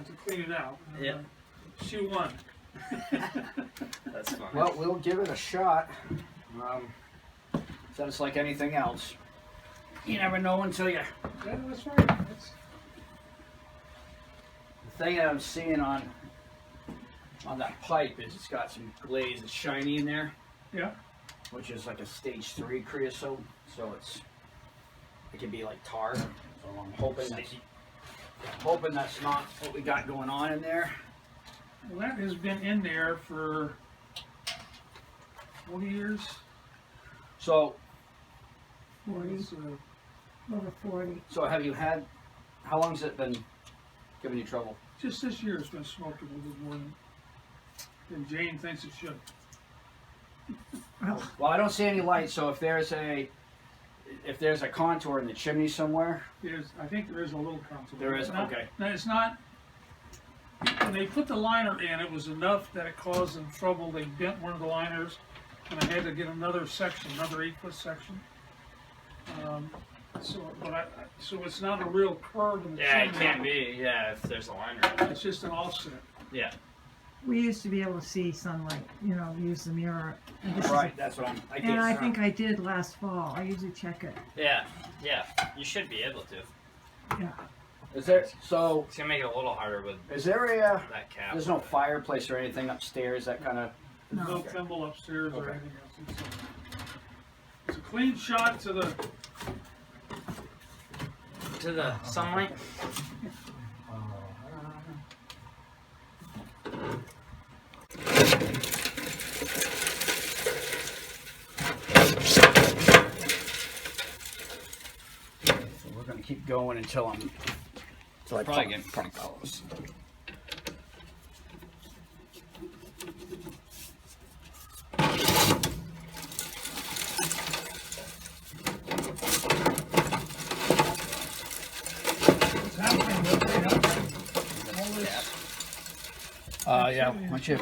to clean it out. Yeah. She won. That's fine. Well, we'll give it a shot. So it's like anything else. You never know until you. Yeah, that's right. That's, The thing that I'm seeing on that pipe is it's got some glaze. It's shiny in there, yeah. which is like a stage 3 creosote. So it can be like tar. So I'm hoping that's not what we got going on in there. Well, that has been in there for 40 years. So 40, It's, over 40. So have you had? How long's it been giving you trouble? just this year it's been smoked a little bit more than Jane thinks it should. Well, I don't see any light. So if there's a contour in the chimney somewhere, I think there is a little contour. there is. Not- Okay. No, it's not. When they put the liner in, it was enough that it caused them trouble. They bent one of the liners, and I had to get another section, another 8-foot section. So it's not a real curve in the Yeah, it chimney. can't be. Yeah, if there's a liner. It's just an offset. Yeah. We used to be able to see sunlight, use the mirror. And this is Right. That's what I did. and I think I did last fall. I usually check it. Yeah. Yeah. You should be able to. Yeah. Is there? So It's gonna make it a little harder with is there a? that cap. There's no fireplace or anything upstairs that kind of. There's no No. thimble upstairs or Okay. anything else. It's a clean shot to the. to the sunlight. So we're gonna keep going until I Probably get pretty close. What's happening? All this. Yeah. Why don't you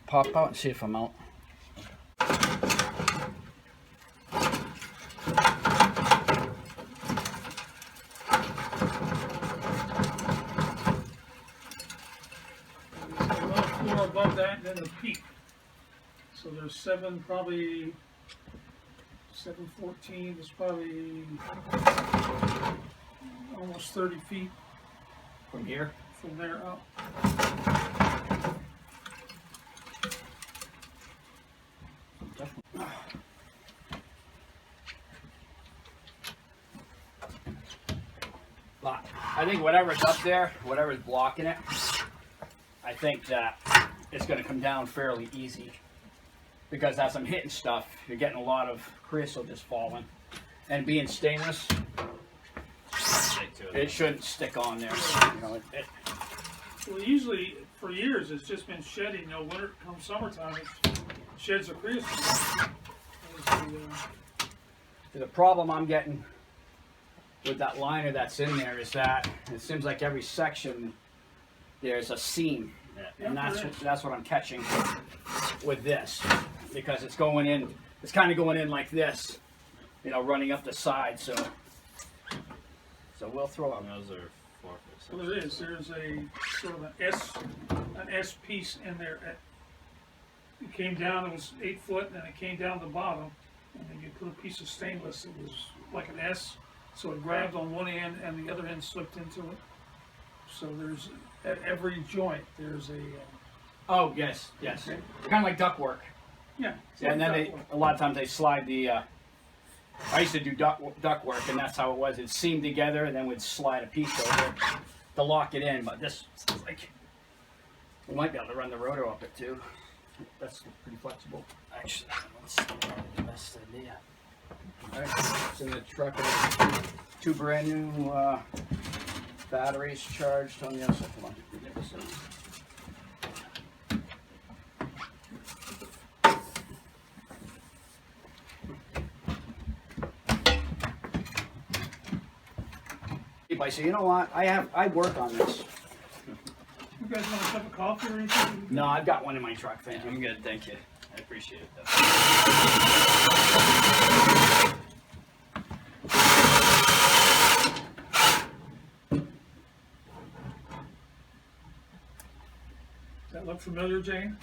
pop out and see if I'm out? There's another floor above that, and then the peak. So there's probably 714. It's probably almost 30 feet From here? from there up. But I think whatever's up there, whatever's blocking it, I think that it's going to come down fairly easy. Because as I'm hitting stuff, you're getting a lot of creosote just falling. And being stainless, Stick to it shouldn't stick on there. Well, usually for years it's just been shedding. Winter comes summertime, it sheds the creosote. That was The problem I'm getting with that liner that's in there is that it seems like every section there's a seam. Yeah. And Yeah, there is. that's what I'm catching with this, because it's going in. It's kind of going in like this, running up the side. So we'll throw And them. those are 4 foot. Well, there is. There's a sort of an S piece in there. It came down. It was 8 foot, and then it came down the bottom, and then you put a piece of stainless. It was like an S, so it grabbed on one end, and the other end slipped into it. So there's at every joint there's a Oh yes, yes. Okay. Kind of like ductwork. yeah. And then a lot of times they slide the. I used to do duct work, and that's how it was. It'd seam together, and then we'd slide a piece over to lock it in. But this is like we might be able to run the rotor up it too. That's pretty flexible. Actually, that's the best idea. All right, it's in the truck. Two brand new batteries charged on the other side. Come on, get this in. I say, you know what? I work on this. You guys want a cup of coffee or anything? No, I've got one in my truck. Thank you. I'm good, thank you. I appreciate it though. Look familiar, Jane?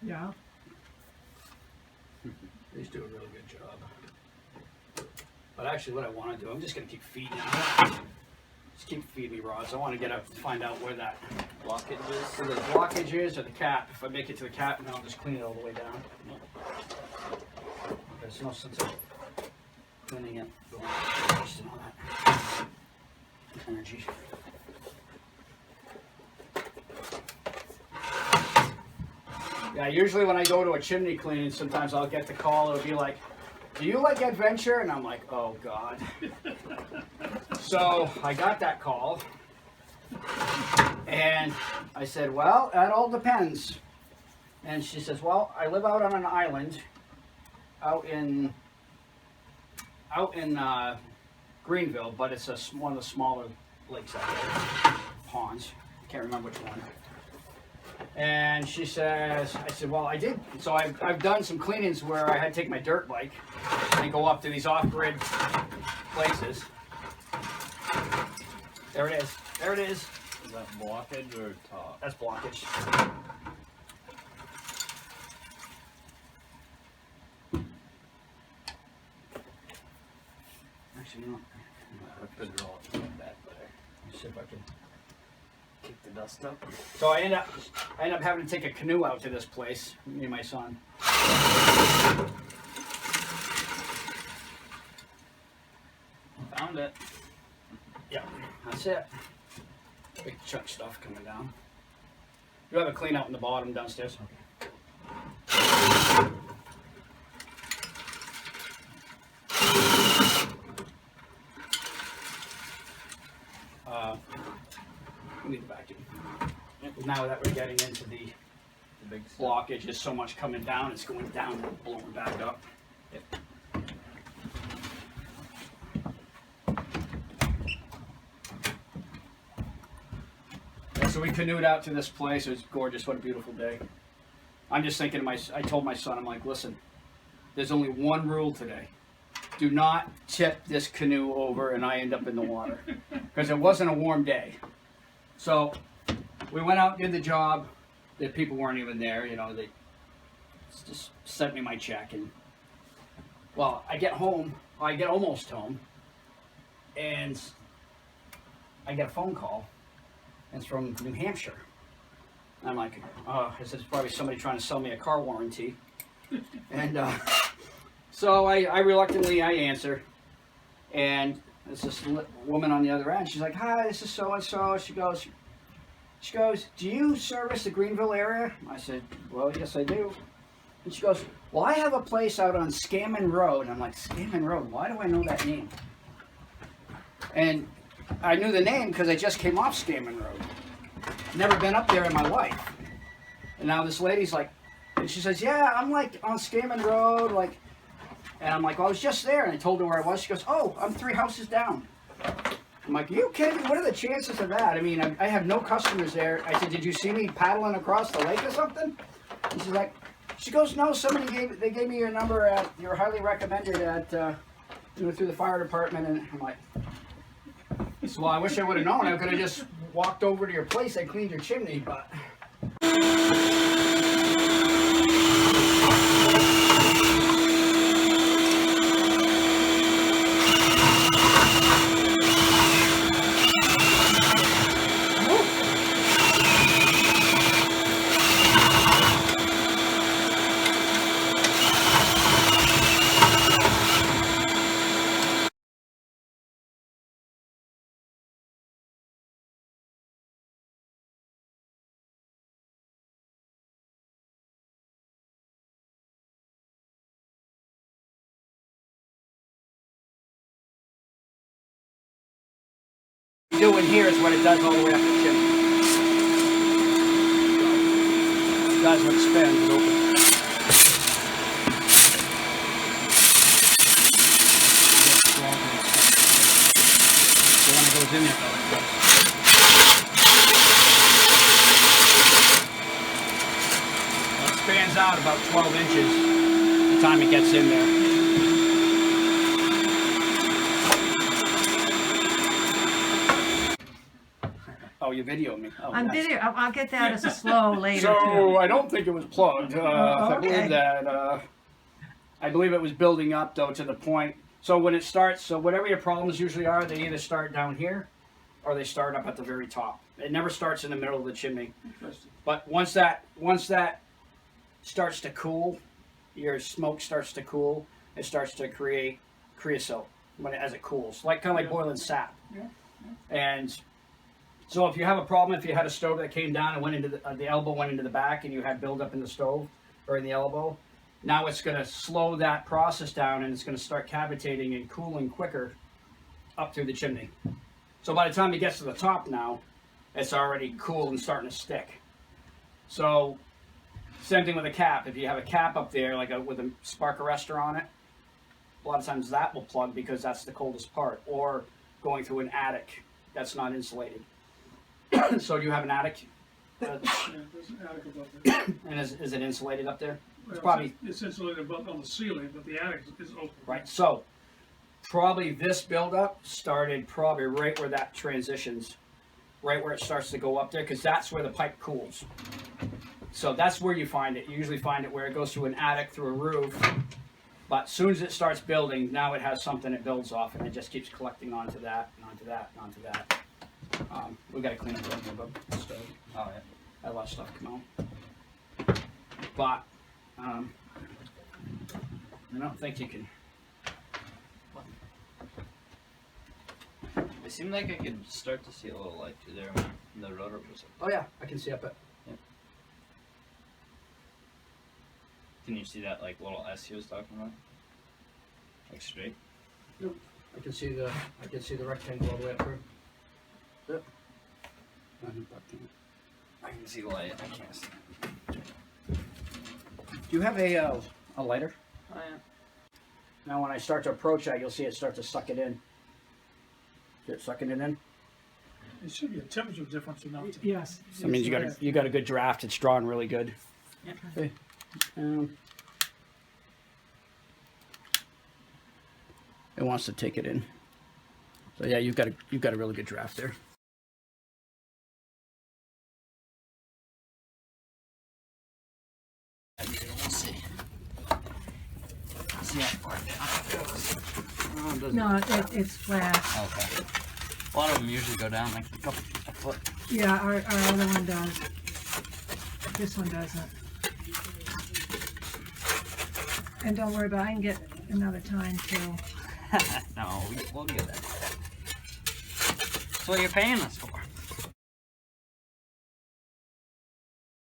Yeah. These do a really good job. But actually what I want to do, I'm just going to keep feeding it. Just keep feeding me rods. I want to find out where that Blockages. where the blockage is or the cap. If I make it to the cap, then I'll just clean it all the way down. There's no sense of cleaning it. Wasting all that energy. Yeah, usually when I go to a chimney cleaning, sometimes I'll get the call. It'll be like, "Do you like adventure?" And I'm like, "Oh God." So I got that call, and I said, "Well, that all depends." And she says, "Well, I live out on an island, out in Greenville, but it's one of the smaller lakes out there, ponds. I can't remember which one." And she says, I said, "Well, I did. So I've done some cleanings where I had to take my dirt bike and go up to these off-grid places." There it is. There it is. Is that blockage or top? That's blockage. Actually, you know, I could draw it like that, but let's see if I can. kick the dust up. So I end up having to take a canoe out to this place, me and my son. Found it. Yeah, that's it. Big chunk stuff coming down. You have a clean out in the bottom downstairs. We need the vacuum. Now that we're getting into the big blockage, there's so much coming down, it's going down and blowing back up. Yeah, so we canoed out to this place. It was gorgeous. What a beautiful day. I'm just thinking I told my son, I'm like, "Listen, there's only one rule today. Do not tip this canoe over and I end up in the water." Because it wasn't a warm day. So we went out and did the job. The people weren't even there, you know, they just sent me my check. And well, I get almost home, and I get a phone call. It's from New Hampshire. I'm like, I said, "It's probably somebody trying to sell me a car warranty." And so I reluctantly answer, and there's this woman on the other end. She's like, "Hi, this is so and so." She goes, "Do you service the Greenville area?" I said, "Well, yes, I do." And she goes, "Well, I have a place out on Scammon Road." And I'm like, "Scammon Road? Why do I know that name?" And I knew the name because I just came off Scammon Road. Never been up there in my life. And now this lady's like, and she says, "Yeah, I'm like on Scammon Road, like." And I'm like, "Well, I was just there." And I told her where I was. She goes, "Oh, I'm 3 houses down." I'm like, "Are you kidding me? What are the chances of that? I mean, I have no customers there." I said, "Did you see me paddling across the lake or something?" And she's like, she goes, "No, they gave me your number you're highly recommended through the fire department." And I'm like, "So, well, I wish I would have known. I could have just walked over to your place and cleaned your chimney, but." Doing here is what it does all the way up the chimney. It does what it spins and opens. So when it goes in there, it spans out about 12 inches the time it gets in there. Oh, you videoed me. Oh, On nice. video, I'll get that as a slow later So too. I don't think it was plugged. I believe okay. that. I believe it was building up though to the point. So when it starts, so whatever your problems usually are, they either start down here, or they start up at the very top. It never starts in the middle of the chimney. Interesting. But once that starts to cool, your smoke starts to cool. It starts to create creosote as it cools, like kind of like boiling sap. Yeah. And so if you have a problem, if you had a stove that came down and went into the elbow went into the back, and you had buildup in the stove or in the elbow, now it's going to slow that process down, and it's going to start cavitating and cooling quicker up through the chimney. So by the time it gets to the top now, it's already cool and starting to stick. So same thing with a cap. If you have a cap up there, like with a spark arrestor on it, a lot of times that will plug because that's the coldest part. Or going through an attic that's not insulated. So do you have an attic? Yeah, there's an attic above there. And is it insulated up there? Well, probably- it's insulated above on the ceiling, but the attic is open. Right. So probably this buildup started probably right where that transitions, right where it starts to go up there, because that's where the pipe cools. So that's where you find it. You usually find it where it goes through an attic, through a roof. But as soon as it starts building, now it has something it builds off, and it just keeps collecting onto that, and onto that, and onto that. We got to clean up a little bit of stove. Oh yeah. Had a lot of stuff come out. But I don't think you can. It seemed like I could start to see a little light through there when the rotor was up. Oh yeah, I can see up it. Can you see that like little S he was talking about? Like straight? I can see the rectangle all the way up through. Yep. I can see the light. I can't see. Do you have a lighter? Oh yeah. Now when I start to approach that, you'll see it start to suck it in. See it sucking it in? It should be a temperature difference or not. Yes. That means you got a good draft. It's drawing really good. Okay. It wants to take it in. So yeah, you've got a really good draft there. We'll see. See how far down it goes. Oh, it doesn't- No, it's flat. Okay. A lot of them usually go down like a foot. Yeah, our other one does. This one doesn't. And don't worry about it, I can get another time too. No, we'll get that. That's what you're paying us for.